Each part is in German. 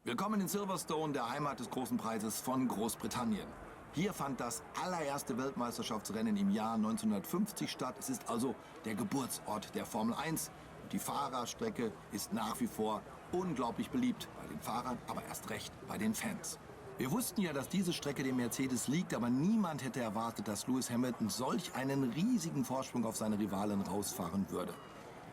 Willkommen in Silverstone, der Heimat des großen Preises von Großbritannien. Hier fand das allererste Weltmeisterschaftsrennen im Jahr 1950 statt. Es ist also der Geburtsort der Formel 1. Und die Fahrerstrecke ist nach wie vor unglaublich beliebt bei den Fahrern, aber erst recht bei den Fans. Wir wussten ja, dass diese Strecke dem Mercedes liegt, aber niemand hätte erwartet, dass Lewis Hamilton solch einen riesigen Vorsprung auf seine Rivalen rausfahren würde.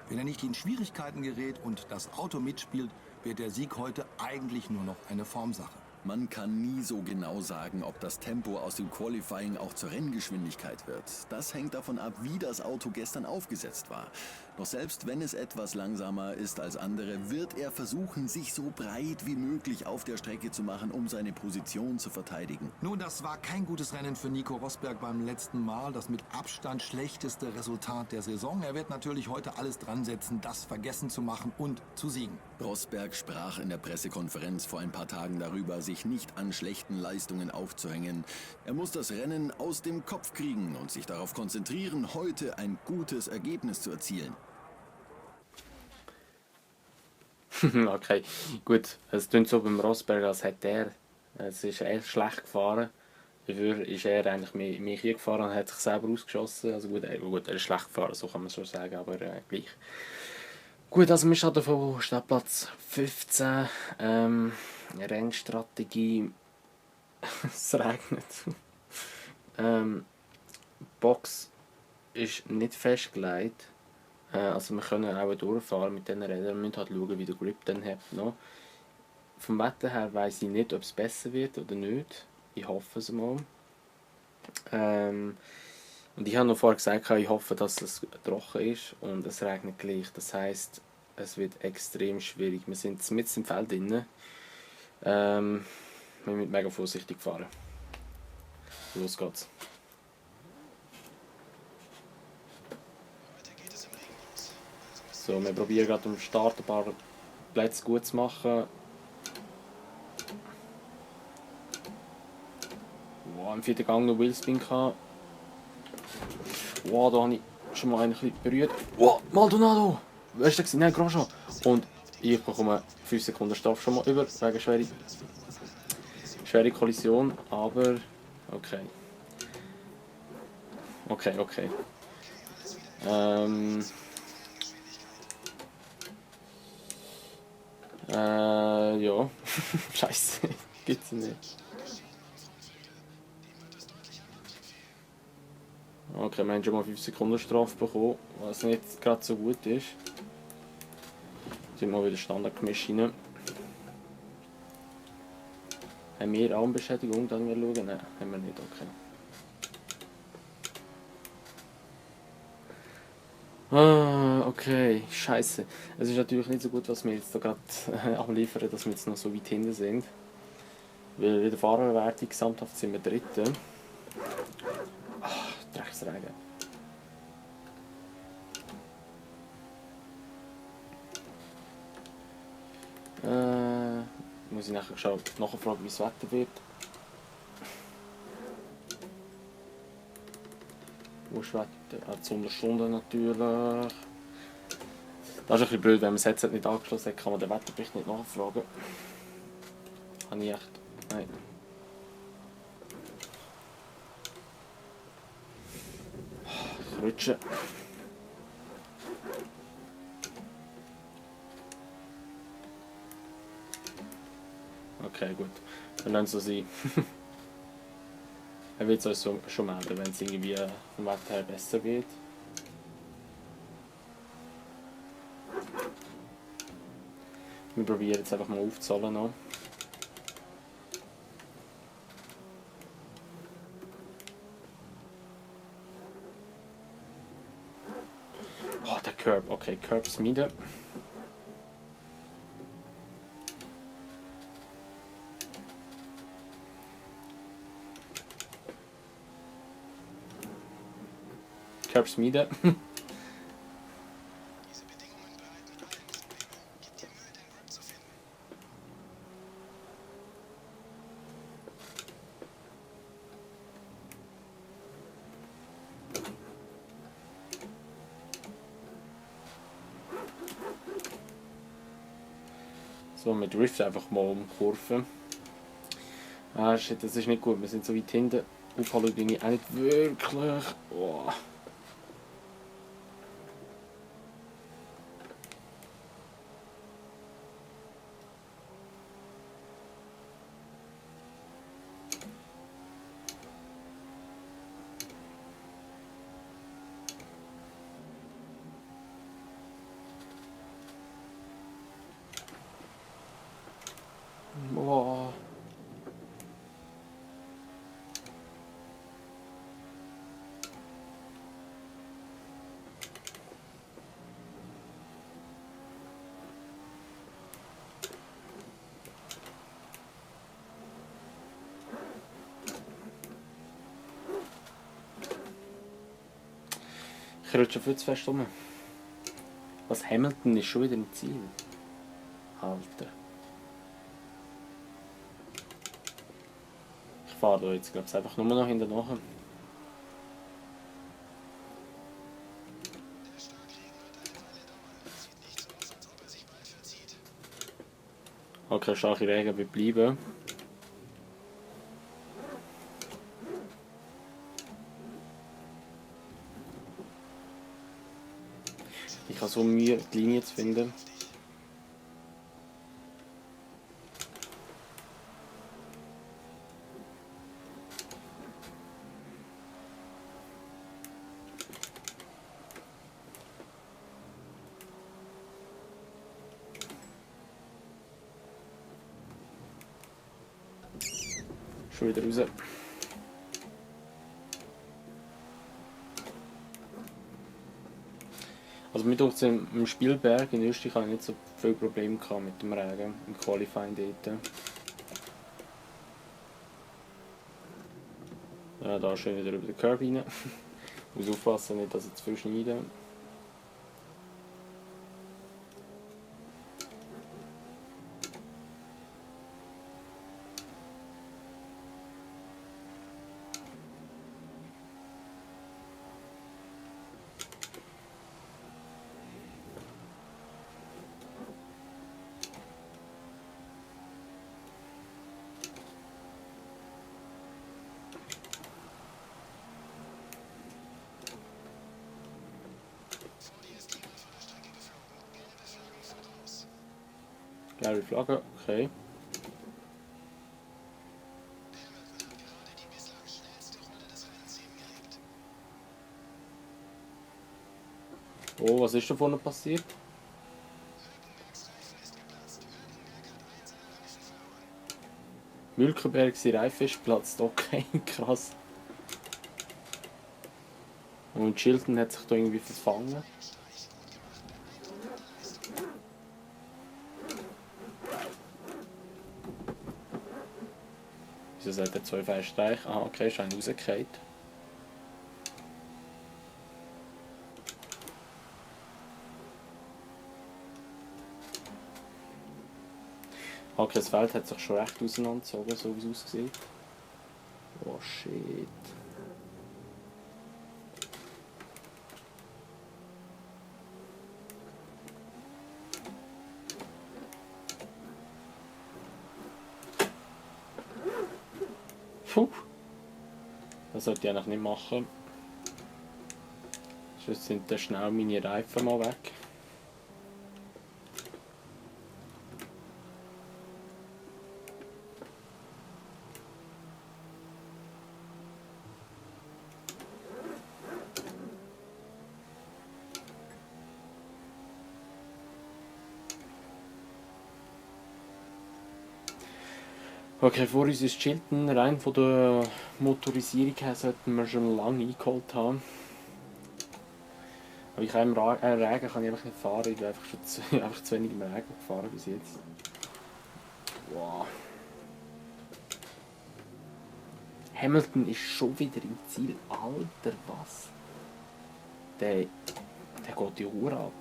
Wenn er nicht in Schwierigkeiten gerät und das Auto mitspielt, wird der Sieg heute eigentlich nur noch eine Formsache. Man kann nie so genau sagen, ob das Tempo aus dem Qualifying auch zur Renngeschwindigkeit wird. Das hängt davon ab, wie das Auto gestern aufgesetzt war. Doch selbst wenn es etwas langsamer ist als andere, wird er versuchen, sich so breit wie möglich auf der Strecke zu machen, um seine Position zu verteidigen. Nun, das war kein gutes Rennen für Nico Rosberg beim letzten Mal. Das mit Abstand schlechteste Resultat der Saison. Er wird natürlich heute alles dran setzen, das vergessen zu machen und zu siegen. Rosberg sprach in der Pressekonferenz vor ein paar Tagen darüber, sich nicht an schlechten Leistungen aufzuhängen. Er muss das Rennen aus dem Kopf kriegen und sich darauf konzentrieren, heute ein gutes Ergebnis zu erzielen. Okay, gut. Es klingt so beim Rosberg, als hätte es ist er schlecht gefahren. Dafür ist er eigentlich mich gefahren und hat sich selber ausgeschossen. Also gut, er ist schlecht gefahren, so kann man schon sagen, aber gleich. Gut, also wir starten von Startplatz 15. Rennstrategie. Es regnet. Box ist nicht festgelegt. Also wir können auch durchfahren mit diesen Rädern. Wir müssen halt schauen, wie der Grip dann hat. Noch. Vom Wetter her weiss ich nicht, ob es besser wird oder nicht. Ich hoffe es mal. Und ich habe noch vorher gesagt, ich hoffe, dass es trocken ist und es regnet gleich. Das heisst, es wird extrem schwierig. Wir sind mitten im Feld drin. Wir müssen mega vorsichtig fahren. Los geht's. So, wir probieren gerade am Start ein paar Plätze gut zu machen. Wow, im vierten Gang noch Wheelspin gehabt. Wow, da habe ich schon mal einen bisschen berührt. Wow, Maldonado! Weißt du, nein, Grosjean. Und ich bekomme 5 Sekunden Strafe schon mal über, wegen schwere Kollision, aber okay. Okay. Ja. Scheiße, gibt's nicht. Okay, wir haben schon mal 5 Sekunden Strafe bekommen, was nicht gerade so gut ist. Jetzt mal wieder Standardgemisch rein. Haben wir Armbeschädigung, dann wir schauen? Nein, haben wir nicht, okay. Okay, scheiße. Es ist natürlich nicht so gut, was wir jetzt da gerade abliefern, dass wir jetzt noch so weit hinten sind. Weil in der Fahrerwertung gesamthaft sind wir Dritte. Drecksregen. Muss ich nachher fragen, wie das Wetter wird. Wo ist das Wetter? Die Sonderstunde natürlich. Das ist ein bisschen blöd, wenn man das Headset nicht angeschlossen hat, kann man den Wetterbericht nicht nachfragen. Habe ich echt... Nein. Ich rutsche. Okay, gut. Dann lassen sie sein. Er wird es uns schon melden, wenn es irgendwie vom Wetter her besser wird. Wir probieren jetzt einfach mal aufzuzahlen noch. Oh, der Curb. Okay, Curb Smide. Curb Smide. So, wir driften einfach mal um Kurven. Ah, shit, das ist nicht gut. Wir sind so weit hinten. Aufholen bin ich auch nicht wirklich. Oh. Oh. Ich rutsche viel zu fest rum. Was, Hamilton ist schon wieder im Ziel? Alter. Ich fahre da jetzt, glaube ich, einfach nur noch hinterher. Okay, starke Regen wird bleiben. Ich habe so Mühe, die Linie zu finden. Schon wieder raus. Also mit uns im Spielberg in Österreich hatte ich nicht so viele Probleme gehabt mit dem Regen im Qualifying dort. Ja, da schön wieder über den Curb rein. Muss aufpassen, nicht, dass ich zu viel schneide. Gelbe Flagge, okay. Oh, was ist da vorne passiert? Mülkenberg, sein Reifen ist geplatzt, okay, krass. Und Chilton hat sich da irgendwie verfangen. Wieso sagt er 2 Feinstreich? Ah, okay, ist einer rausgefallen. Okay, das Feld hat sich schon recht auseinandergezogen, so wie es aussieht. Oh shit. Puh. Das sollte ich eigentlich nicht machen. Sonst sind dann schnell meine Reifen mal weg. Okay, vor uns ist Chilton. Rein von der Motorisierung her sollten wir schon lange eingeholt haben. Aber ich kann im Regen kann ich einfach nicht fahren. Ich bin einfach, einfach zu wenig im Regen gefahren bis jetzt. Wow. Hamilton ist schon wieder im Ziel. Alter, was? Der geht die Uhr ab.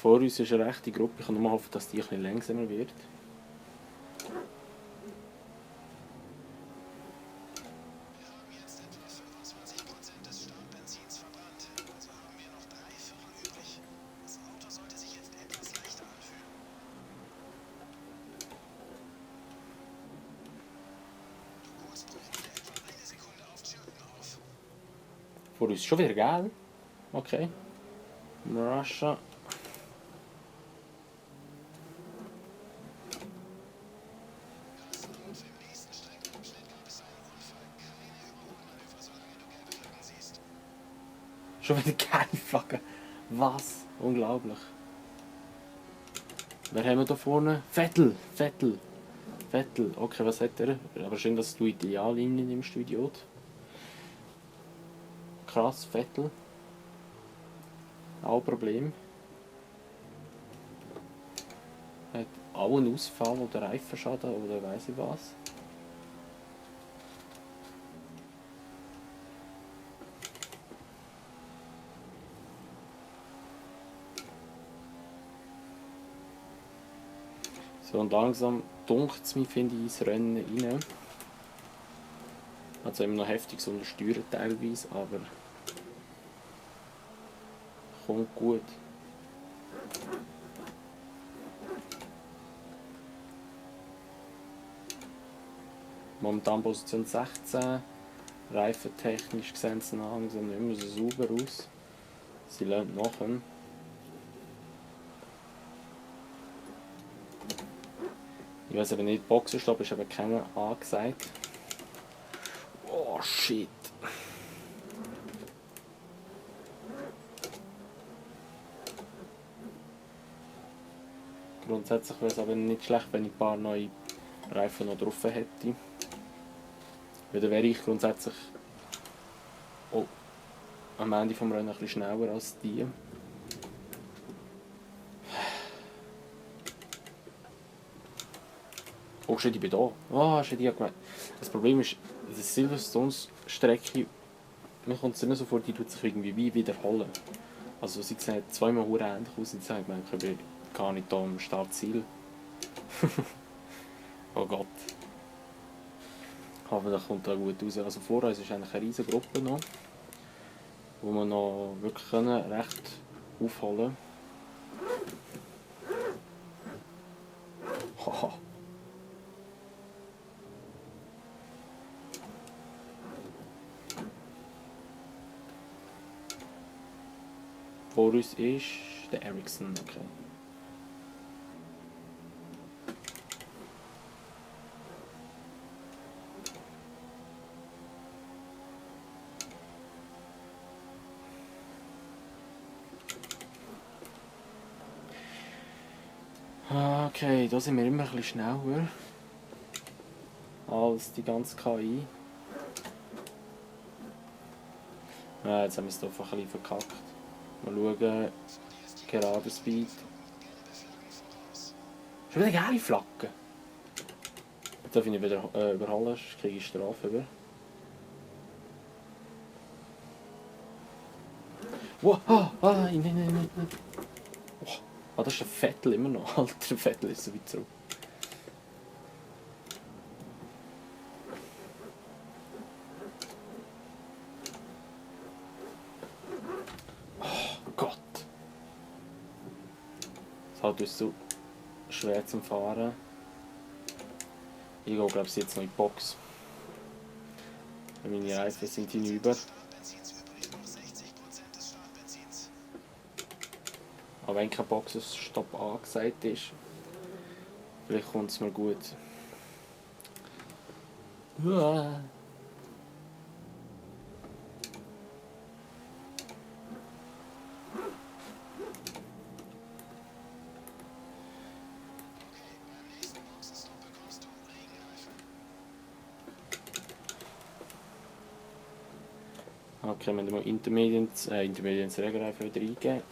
Vor uns ist eine rechte Gruppe. Ich kann nur hoffen, dass die ein bisschen langsamer wird. Vor uns schon wieder gelb. Okay. Russia. Schon wieder gelbe Flagge. Was? Unglaublich. Wer haben wir da vorne? Vettel. Vettel. Vettel. Okay, was hat er? Aber schön, dass du Ideallinien im Studio. Krass, Vettel. Auch ein Problem. Hat auch einen Ausfall oder Reifenschaden oder weiss ich was. So, und langsam dunkt es mich, finde ich, ins Rennen rein. Also immer noch heftig untersteuern teilweise, aber kommt gut. Momentan Position 16. Reifentechnisch sehen sie langsam nicht mehr so sauber aus. Sie lernt nachher. Ich weiß aber nicht, Boxenstopp ist aber keiner angesagt. Oh shit. Grundsätzlich wäre es aber nicht schlecht, wenn ich ein paar neue Reifen noch drauf hätte. Weil dann wäre ich grundsätzlich am Ende vom Rennen ein bisschen schneller als die. Oh shit, ich bin da. Oh shit, ich hab gemeint. Das Problem ist, die Silverstones-Strecke, mir kommt es immer so vor, die tut sich irgendwie wie wiederholen. Also sie sehen zweimal ähnlich aus und ich sage, ich bin gar nicht da am Startziel. Oh Gott. Aber das kommt da gut raus. Also vor uns ist eigentlich eine riesige Gruppe noch, wo wir noch wirklich recht aufholen können. Haha. Vor uns ist der Ericsson, okay. Okay, da sind wir immer ein bisschen schneller als die ganze KI. Ja, jetzt haben wir es doch einfach ein bisschen verkackt. Mal schauen, gerade Speed. Schon wieder geile Flagge. Jetzt darf ich nicht wieder überholen, sonst kriege ich Strafe über. Wow, nein. Oh, das ist ein Vettel immer noch. Alter, der Vettel ist so weit zurück. Oh Gott. Das Auto ist so schwer zum Fahren. Ich gehe, glaube ich, jetzt noch in die Box. Meine Reifen sind hinüber. Aber wenn kein Boxenstopp angesagt ist, vielleicht kommt es mir gut. Uah. Okay, wir müssen mal Intermediate Regenreifen wieder eingeben.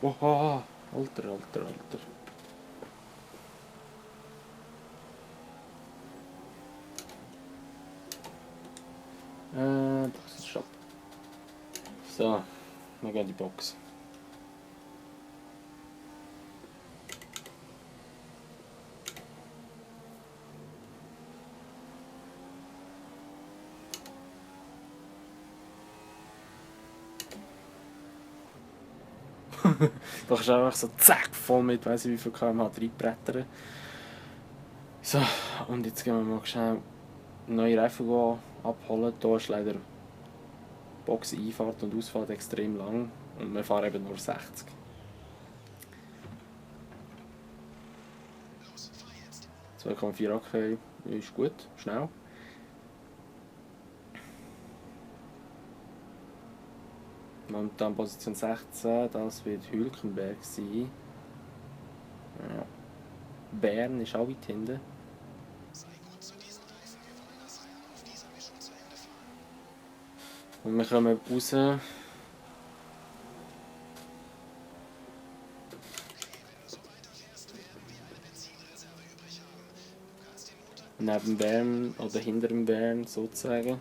Oha, Alter, Alter, Alter. Das ist Stopp. So, wir gehen in die Box. Da kannst du einfach so zack, voll mit, weiss ich wie viel km/h reinbrettern. So, und jetzt gehen wir mal schnell neue Reifen abholen. Hier ist leider Box Einfahrt und Ausfahrt extrem lang und wir fahren eben nur 60. So, 2,4 okay, ist gut, schnell. Und dann Position 16, das wird Hülkenberg sein. Ja. Bern ist auch weit hinten. Und wir kommen raus. Neben Bern oder hinter dem Bern sozusagen.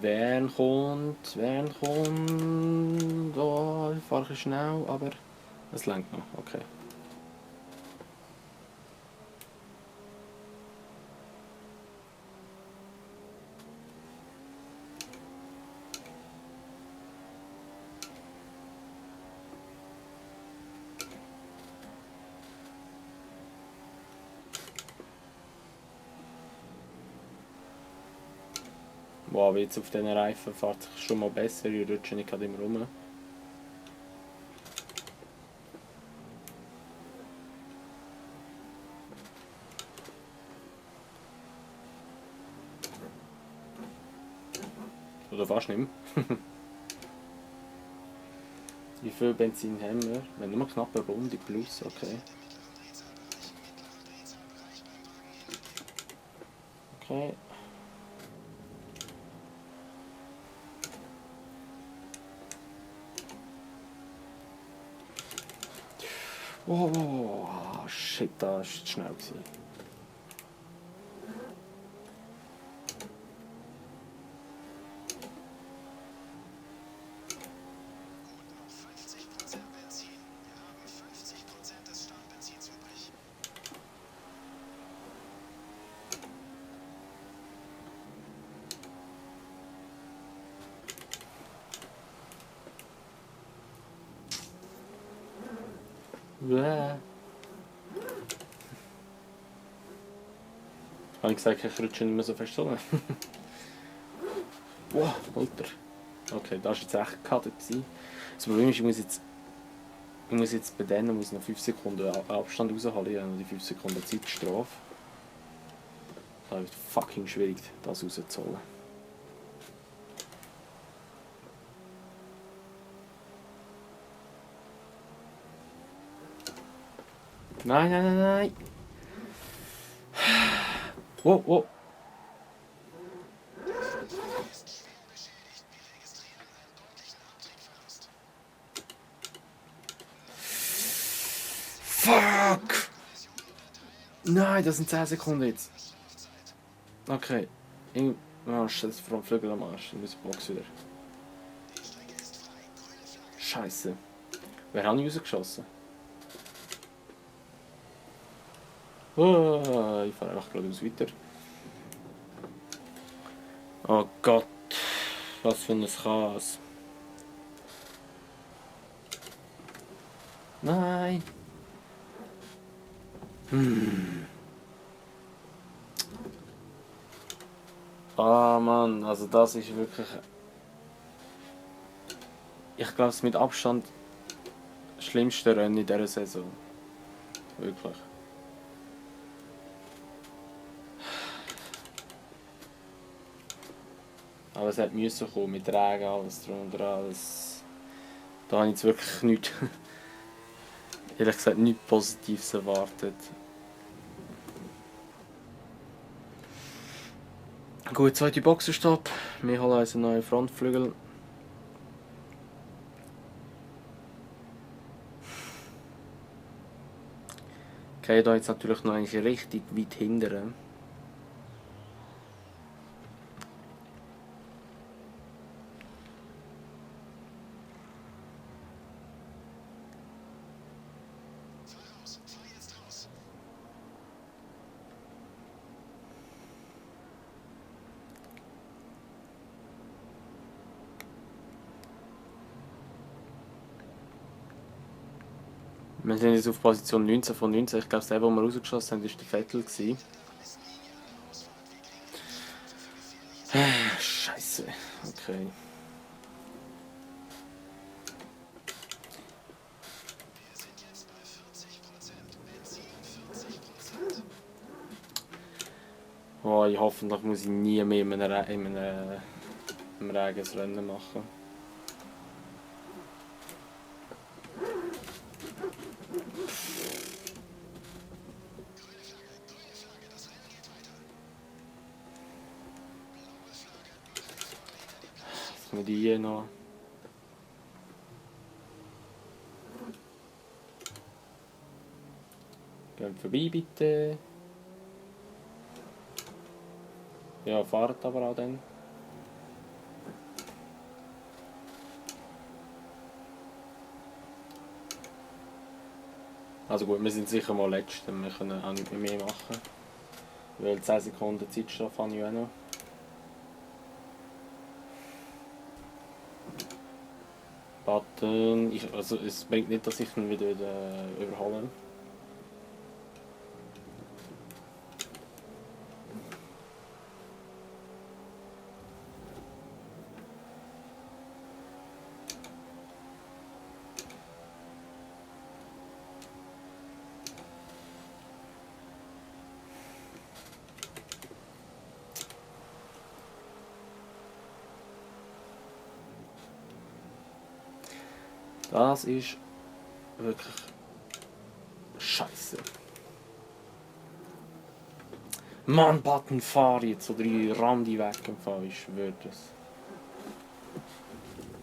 Wern kommt. Oh, ich fahre ein schnell, aber es langt noch. Okay. Wow, aber jetzt auf diesen Reifen fährt sich schon mal besser, ich rutsche nicht gerade immer rum. Oder fast nicht mehr. Wie viel Benzin haben wir? Wir haben nur knapp eine Runde plus, okay. Okay. Oh, shit, das war zu schnell. Habe ich gesagt, ich rutsche nicht mehr so fest rum. Wow, Alter. Okay, das war jetzt echt gecuttet. Das Problem ist, ich muss jetzt bei denen noch 5 Sekunden Abstand rausholen. Ich habe noch die 5 Sekunden Zeitstrafe. Das wird fucking schwierig, das rauszuholen. Nein, nein, nein, nein! Wow, wow! Fuck! Nein, das sind 10 Sekunden jetzt. Okay. Oh shit, das ist vor dem Flügel am Arsch. Ich muss die Box wieder. Scheiße. Wer hat ihn rausgeschossen? Oh, ich fahre einfach geradeaus weiter. Oh Gott. Was für ein Chaos. Nein. Ah Mann, also das ist wirklich... Ich glaube, es ist mit Abstand das schlimmste Rennen in dieser Saison. Wirklich. Aber es hat müssen kommen, mit Regen, alles drum und dran. Da habe ich jetzt wirklich nichts, ehrlich gesagt, nichts Positives erwartet. Gut, zweite Boxenstopp. Wir holen uns einen neuen Frontflügel. Okay, da jetzt natürlich noch eigentlich richtig weit hinten. Wir sind jetzt auf Position 19 von 19. Ich glaube, der, den wir rausgeschossen haben, war der Vettel. Scheiße. Okay. Oh, hoffentlich muss ich nie mehr im Regen das Rennen machen. Mit die noch. Geht vorbei bitte. Ja, fahrt aber auch dann. Also gut, wir sind sicher mal Letzte, wir können auch nicht mehr machen. Weil 10 Sekunden Zeitstrafe habe ich auch noch. Button, also es bringt nicht, dass ich ihn wieder überhole. Das ist wirklich scheiße. Mann, Button, fahr jetzt oder ich ramm die weg im Fall, ich schwöre das.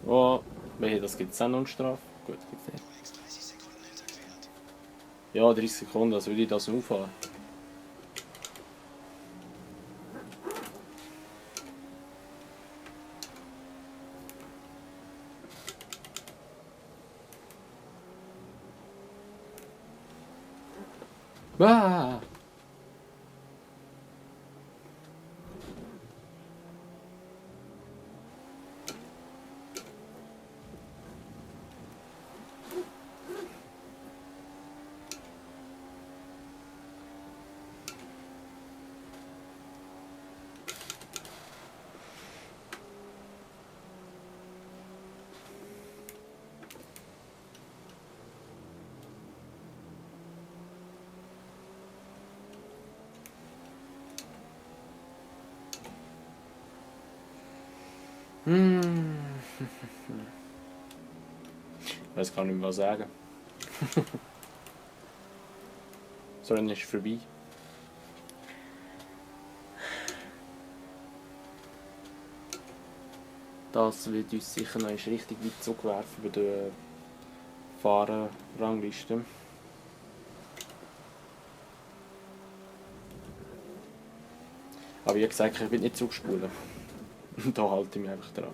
Oh, das gibt es auch noch eine Strafe. Gut, gibt's nicht. Ja, 30 Sekunden, also würde ich das auffahren. Ah! Ich weiß gar nicht mehr was sagen. So, dann ist es vorbei. Das wird uns sicher noch richtig weit zurückwerfen bei der Fahrerrangliste. Aber wie gesagt, ich will nicht zurückspulen. Da halte ich mich einfach dran.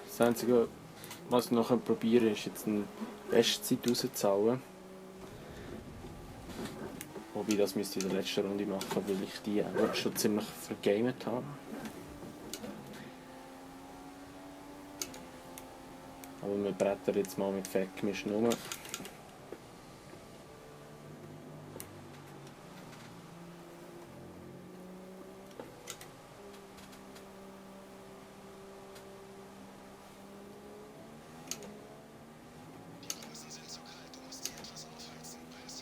Das Einzige, was ich noch probieren kann, ist jetzt eine Bestzeit rauszuhauen. Wobei das müsste ich in der letzten Runde machen, weil ich die auch schon ziemlich vergamet habe. Aber wir brettern jetzt mal mit Fettgemischen um.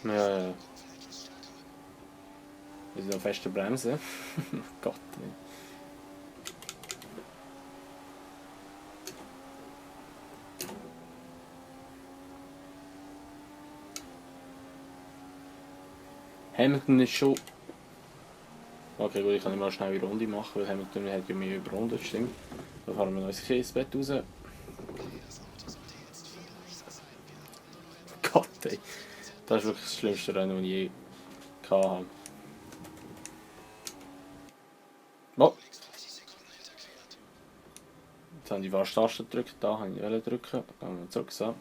Ja. Wir sind auf fester Bremse. Gott. Nee. Hamilton ist schon... Okay, gut, ich kann nicht mal schnell eine Runde machen, weil Hamilton hat ja mich überrundet, stimmt. Da fahren wir noch ins Kiesbett raus. Gott, ey. Das ist wirklich das schlimmste Rennen, das ich je hatte. Oh. Jetzt habe ich die Taste gedrückt, da habe ich drücken. Dann gehen wir zurück, so.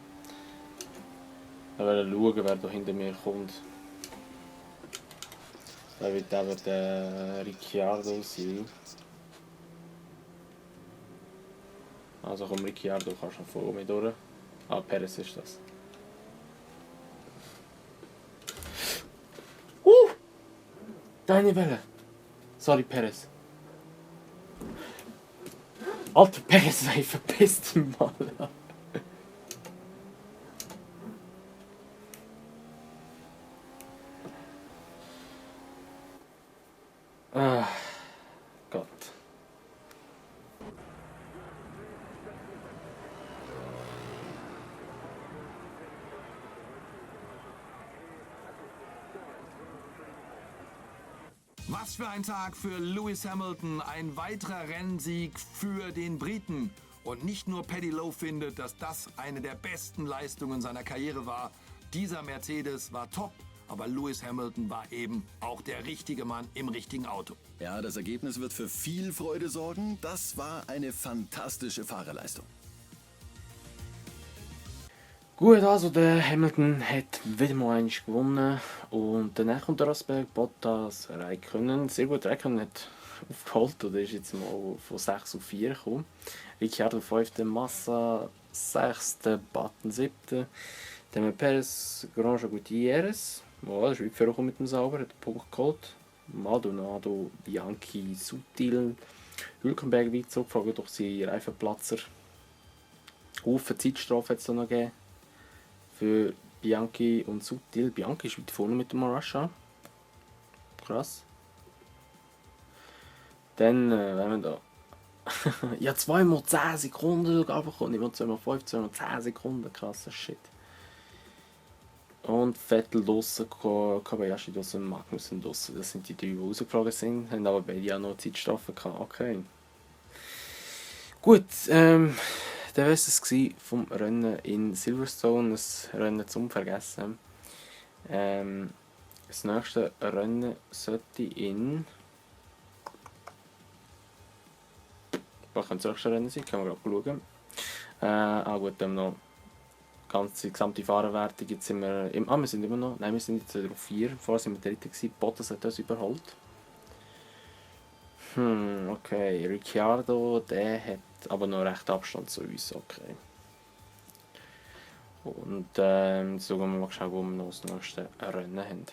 Ich wollte schauen, wer da hinter mir kommt. Da wird eben der Ricciardo sein. Also komm Ricciardo, kannst du vor mir durch. Ah, Perez ist das. Deine Welle. Sorry, Perez. Alter, Perez, ey, verpiss dich mal. Ah, Gott. Was für ein Tag für Lewis Hamilton, ein weiterer Rennsieg für den Briten. Und nicht nur Paddy Lowe findet, dass das eine der besten Leistungen seiner Karriere war. Dieser Mercedes war top, aber Lewis Hamilton war eben auch der richtige Mann im richtigen Auto. Ja, das Ergebnis wird für viel Freude sorgen. Das war eine fantastische Fahrerleistung. Gut, also der Hamilton hat wieder mal einmal gewonnen und danach kommt der Rosberg, Bottas, Räikkönen, sehr gut, Räikkönen hat aufgeholt oder ist jetzt mal von 6 auf 4 gekommen. Ricciardo 5., Massa 6., Button 7., dann haben wir Perez, Grosjean, Gutierrez, das ist weit vorgekommen mit dem Sauber, hat den Punkt geholt. Maldonado, Bianchi, Sutil, Hülkenberg weit zurückgefragt durch seine Reifenplatzer. Haufen Zeitstrafe hat es da noch gegeben. Für Bianchi und Sutil. Bianchi ist weit vorne mit dem Russia. Krass. Dann, wenn wir da. Ja, 2 x 10 Sekunden bekommen. Nicht mal 2 x 5, 2 x 10 Sekunden. Krasser Shit. Und Vettel draussen, Kobayashi draussen, Magnussen draussen. Das sind die 3, die rausgeflogen sind. Haben aber beide ja noch Zeitstrafen gehabt. Okay. Gut, dann war es vom Rennen in Silverstone, ein Rennen zum Vergessen. Das nächste Rennen sollte in... Was könnte das nächste Rennen sein? Können wir gerade schauen. Gut, dann noch die gesamte Fahrerwertung. Jetzt sind wir... wir sind immer noch... Nein, wir sind jetzt wieder auf 4. Vorher sind wir Dritter gewesen. Bottas hat das überholt. Okay. Ricciardo, der hat aber noch recht Abstand zu uns, okay. Und jetzt schauen wir mal schnell, wo wir noch das nächste Rennen haben.